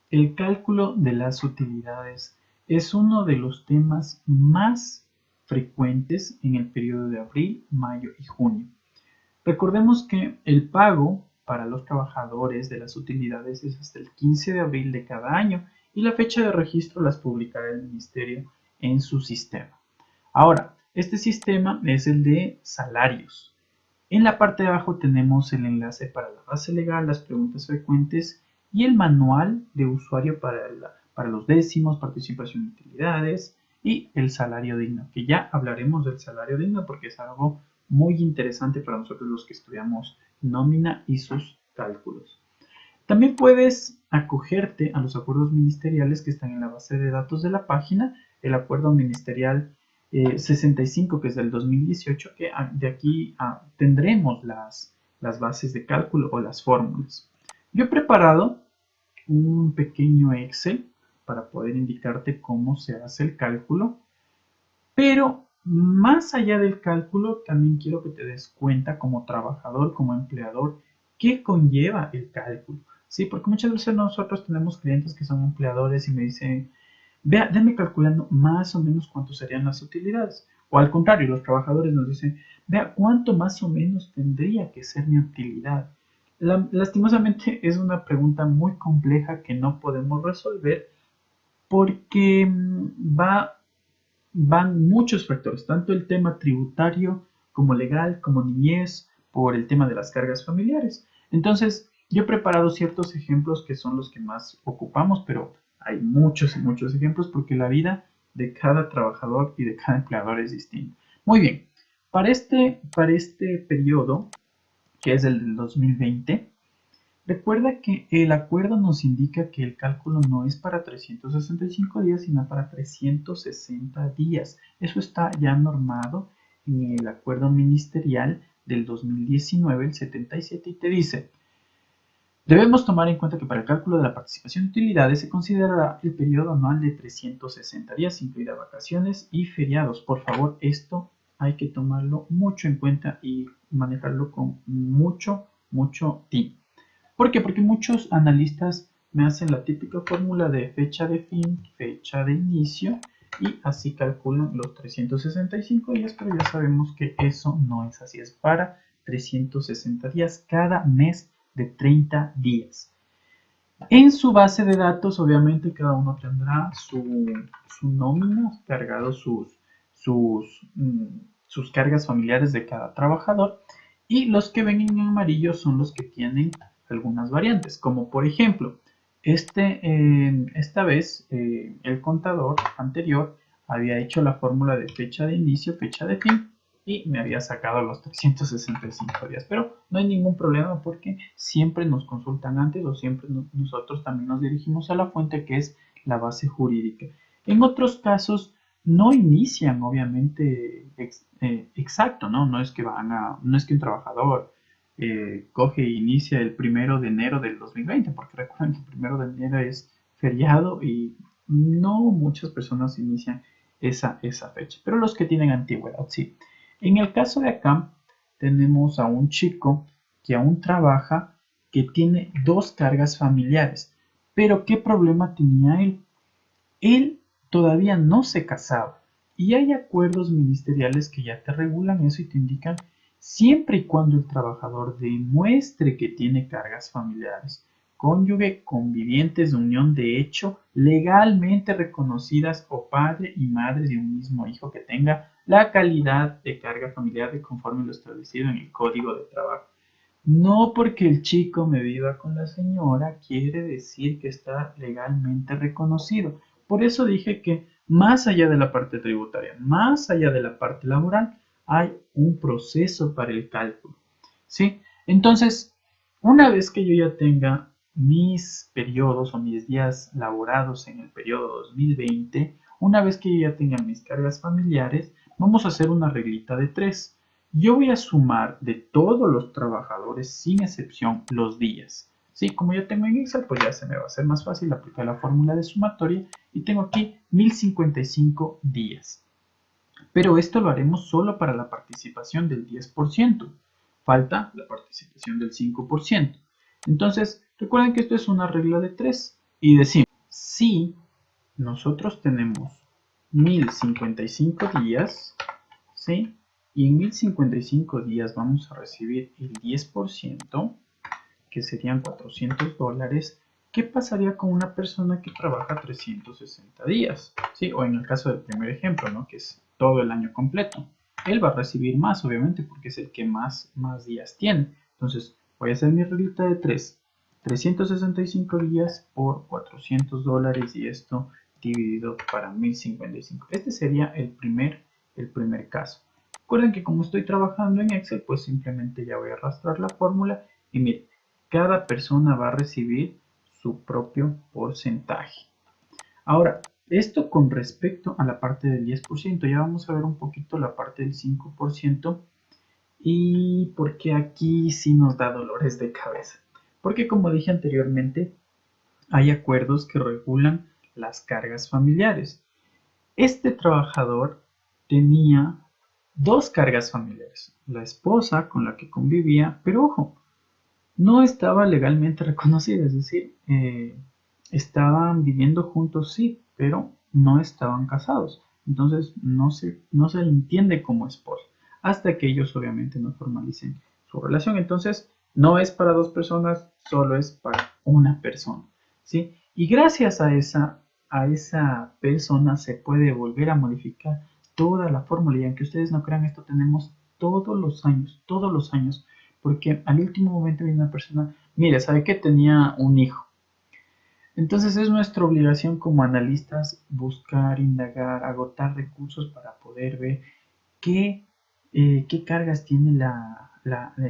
El cálculo de las utilidades es uno de los temas más frecuentes en el periodo de abril, mayo y junio. Recordemos que el pago para los trabajadores de las utilidades es hasta el 15 de abril de cada año y la fecha de registro las publicará el ministerio en su sistema. Ahora, este sistema es el de salarios. En la parte de abajo tenemos el enlace para la base legal, las preguntas frecuentes y el manual de usuario para los décimos, participación de utilidades y el salario digno, que ya hablaremos del salario digno porque es algo muy interesante para nosotros los que estudiamos nómina y sus cálculos. También puedes acogerte a los acuerdos ministeriales que están en la base de datos de la página, el acuerdo ministerial 65, que es del 2018, que de aquí tendremos las bases de cálculo o las fórmulas. Yo he preparado un pequeño Excel para poder indicarte cómo se hace el cálculo, pero más allá del cálculo, también quiero que te des cuenta como trabajador, como empleador, qué conlleva el cálculo. Sí, porque muchas veces nosotros tenemos clientes que son empleadores y me dicen, vea, déme calculando más o menos cuánto serían las utilidades. O al contrario, los trabajadores nos dicen, vea, cuánto más o menos tendría que ser mi utilidad. Lastimosamente es una pregunta muy compleja que no podemos resolver porque van muchos factores, tanto el tema tributario como legal, como niñez, por el tema de las cargas familiares. Entonces, yo he preparado ciertos ejemplos que son los que más ocupamos, pero hay muchos y muchos ejemplos porque la vida de cada trabajador y de cada empleador es distinta. Muy bien, para este periodo, que es el del 2020, recuerda que el acuerdo nos indica que el cálculo no es para 365 días, sino para 360 días. Eso está ya normado en el acuerdo ministerial del 2019, el 77, y te dice, debemos tomar en cuenta que para el cálculo de la participación de utilidades se considerará el periodo anual de 360 días, incluidas vacaciones y feriados. Por favor, esto hay que tomarlo mucho en cuenta y manejarlo con mucho tino. ¿Por qué? Porque muchos analistas me hacen la típica fórmula de fecha de fin, fecha de inicio y así calculan los 365 días, pero ya sabemos que eso no es así, es para 360 días cada mes de 30 días. En su base de datos, obviamente, cada uno tendrá su nómina, cargado sus cargas familiares de cada trabajador, y los que ven en amarillo son los que tienen algunas variantes, como por ejemplo, esta vez el contador anterior había hecho la fórmula de fecha de inicio, fecha de fin, y me había sacado los 365 días, pero no hay ningún problema porque siempre nos consultan antes o siempre nosotros también nos dirigimos a la fuente que es la base jurídica. En otros casos no inician obviamente exacto, ¿no? No es que un trabajador coge e inicia el 1 de enero del 2020, porque recuerden que el 1 de enero es feriado y no muchas personas inician esa fecha, pero los que tienen antigüedad sí. En el caso de acá, tenemos a un chico que aún trabaja, que tiene dos cargas familiares. Pero ¿qué problema tenía él? Él todavía no se casaba. Y hay acuerdos ministeriales que ya te regulan eso y te indican siempre y cuando el trabajador demuestre que tiene cargas familiares, cónyuge, convivientes de unión de hecho, legalmente reconocidas o padre y madre de un mismo hijo que tenga la calidad de carga familiar de conforme lo establecido en el Código de Trabajo. No porque el chico me viva con la señora quiere decir que está legalmente reconocido. Por eso dije que más allá de la parte tributaria, más allá de la parte laboral, hay un proceso para el cálculo. ¿Sí? Entonces, una vez que yo ya tenga mis periodos o mis días laborados en el periodo 2020, una vez que yo ya tenga mis cargas familiares, vamos a hacer una reglita de 3. Yo voy a sumar de todos los trabajadores sin excepción los días. Sí, como ya tengo en Excel, pues ya se me va a hacer más fácil aplicar la fórmula de sumatoria y tengo aquí 1055 días. Pero esto lo haremos solo para la participación del 10%. Falta la participación del 5%. Entonces, recuerden que esto es una regla de 3. y decimos, si nosotros tenemos 1055 días, ¿sí? Y en 1055 días vamos a recibir el 10%, que serían $400. ¿Qué pasaría con una persona que trabaja 360 días? ¿Sí? O en el caso del primer ejemplo, ¿no? Que es todo el año completo. Él va a recibir más, obviamente, porque es el que más días tiene. Entonces, voy a hacer mi reglita de 3. 365 días por $400 y esto dividido para 1055. Este sería el primer caso. Recuerden que como estoy trabajando en Excel, pues simplemente ya voy a arrastrar la fórmula y miren, cada persona va a recibir su propio porcentaje. Ahora, esto con respecto a la parte del 10%, ya vamos a ver un poquito la parte del 5% y porque aquí sí nos da dolores de cabeza. Porque como dije anteriormente, hay acuerdos que regulan las cargas familiares. Este trabajador tenía dos cargas familiares, la esposa con la que convivía, pero ojo, no estaba legalmente reconocida, es decir, estaban viviendo juntos, sí, pero no estaban casados. Entonces no se le entiende como esposo, hasta que ellos obviamente no formalicen su relación. Entonces no es para dos personas, solo es para una persona, ¿sí? Y gracias a esa persona se puede volver a modificar toda la fórmula. Y aunque ustedes no crean, esto tenemos todos los años porque al último momento viene una persona, mire, sabe que tenía un hijo. Entonces es nuestra obligación como analistas buscar, indagar, agotar recursos para poder ver qué, qué cargas tiene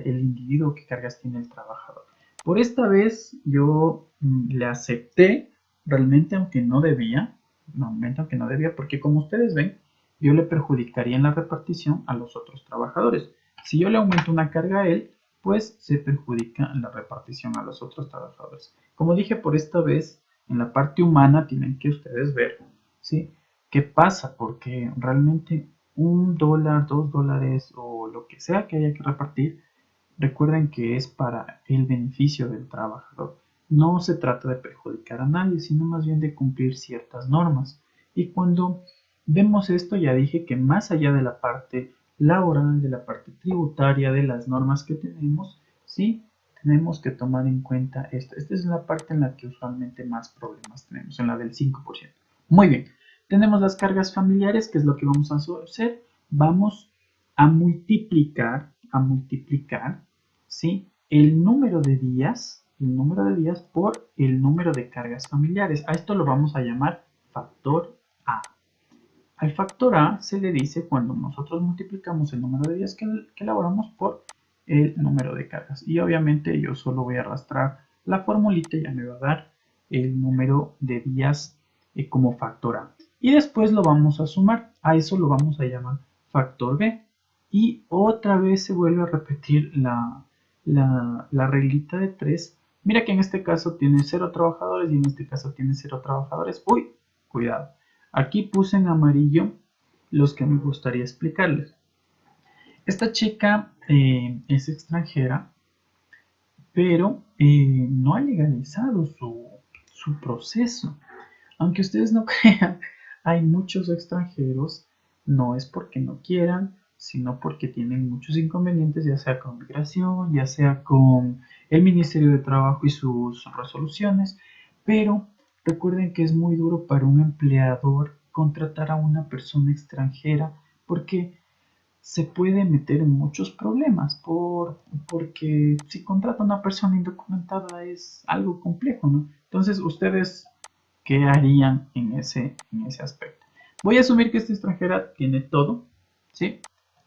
el individuo, qué cargas tiene el trabajador. Por esta vez yo le acepté realmente aunque no debía, porque como ustedes ven, yo le perjudicaría en la repartición a los otros trabajadores. Si yo le aumento una carga a él, pues se perjudica en la repartición a los otros trabajadores. Como dije, por esta vez, en la parte humana tienen que ustedes ver, ¿sí? ¿Qué pasa? Porque realmente $1, $2 o lo que sea que haya que repartir, recuerden que es para el beneficio del trabajador. No se trata de perjudicar a nadie, sino más bien de cumplir ciertas normas. Y cuando vemos esto, ya dije que más allá de la parte laboral, de la parte tributaria, de las normas que tenemos, sí tenemos que tomar en cuenta esto. Esta es la parte en la que usualmente más problemas tenemos, en la del 5%. Muy bien, tenemos las cargas familiares, que es lo que vamos a hacer. Vamos a multiplicar, ¿sí? El número de días por el número de cargas familiares. A esto lo vamos a llamar factor A. Al factor A se le dice cuando nosotros multiplicamos el número de días que elaboramos por el número de cargas. Y obviamente yo solo voy a arrastrar la formulita y ya me va a dar el número de días como factor A. Y después lo vamos a sumar. A eso lo vamos a llamar factor B. Y otra vez se vuelve a repetir la reglita de 3. Mira que en este caso tiene 0 trabajadores y en este caso tiene 0 trabajadores. Uy, cuidado. Aquí puse en amarillo los que me gustaría explicarles. Esta chica es extranjera, pero no ha legalizado su proceso. Aunque ustedes no crean, hay muchos extranjeros, no es porque no quieran, sino porque tienen muchos inconvenientes, ya sea con migración, ya sea con el Ministerio de Trabajo y sus resoluciones, pero recuerden que es muy duro para un empleador contratar a una persona extranjera porque se puede meter en muchos problemas porque si contrata a una persona indocumentada es algo complejo, ¿no? Entonces, ustedes, ¿qué harían en ese aspecto? Voy a asumir que esta extranjera tiene todo, ¿sí?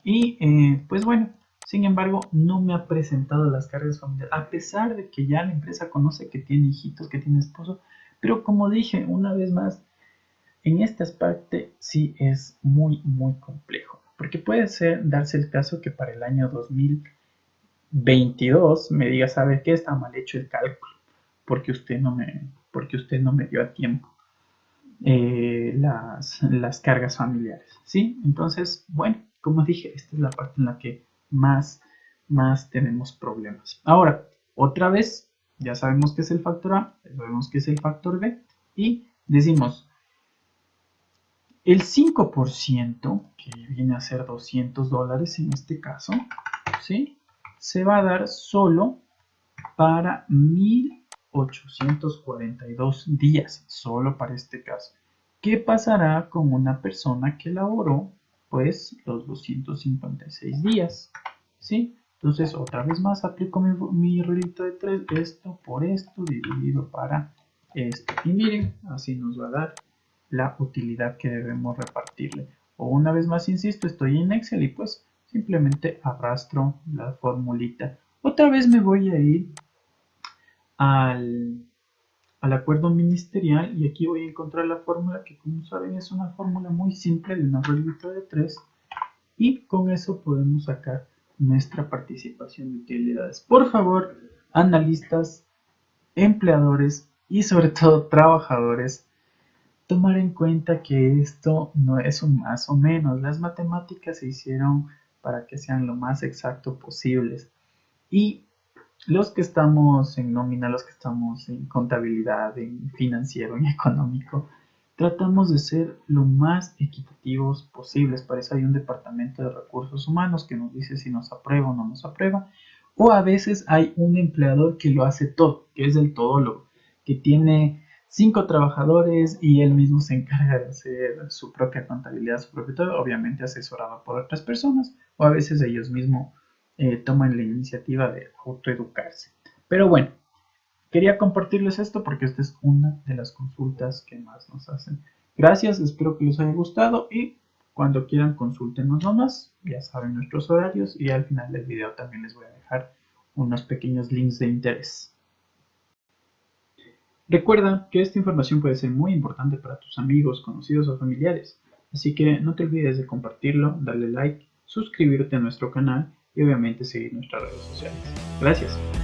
Y pues bueno, sin embargo, no me ha presentado las cargas familiares, a pesar de que ya la empresa conoce que tiene hijitos, que tiene esposo, pero como dije una vez más, en este aspecto sí es muy, muy complejo, porque puede darse el caso que para el año 2022 me diga, ¿sabe qué? Está mal hecho el cálculo, porque usted no me dio a tiempo las cargas familiares, ¿sí? Entonces, bueno, como dije, esta es la parte en la que más tenemos problemas. Ahora, otra vez, ya sabemos qué es el factor A, ya sabemos qué es el factor B, y decimos, el 5%, que viene a ser $200 en este caso, ¿sí? Se va a dar solo para 1842 días, solo para este caso. ¿Qué pasará con una persona que laboró pues los 256 días? ¿Sí? Entonces otra vez más aplico mi reglita de 3, esto por esto dividido para esto. Y miren, así nos va a dar la utilidad que debemos repartirle. O una vez más insisto, estoy en Excel y pues simplemente arrastro la formulita. Otra vez me voy a ir al, al acuerdo ministerial y aquí voy a encontrar la fórmula que, como saben, es una fórmula muy simple de una reglita de 3 y con eso podemos sacar nuestra participación de utilidades. Por favor, analistas, empleadores y sobre todo trabajadores, tomar en cuenta que esto no es un más o menos. Las matemáticas se hicieron para que sean lo más exacto posibles. Y los que estamos en nómina, los que estamos en contabilidad, en financiero, en económico, tratamos de ser lo más equitativos posibles. Para eso hay un departamento de recursos humanos que nos dice si nos aprueba o no nos aprueba. O a veces hay un empleador que lo hace todo, que es el todólogo, que tiene 5 trabajadores y él mismo se encarga de hacer su propia contabilidad, su propio todo, obviamente asesorado por otras personas, o a veces ellos mismos toman la iniciativa de autoeducarse. Pero bueno, quería compartirles esto porque esta es una de las consultas que más nos hacen. Gracias, espero que les haya gustado y cuando quieran consúltenos nomás, ya saben nuestros horarios y al final del video también les voy a dejar unos pequeños links de interés. Recuerda que esta información puede ser muy importante para tus amigos, conocidos o familiares, así que no te olvides de compartirlo, darle like, suscribirte a nuestro canal y obviamente seguir nuestras redes sociales. Gracias.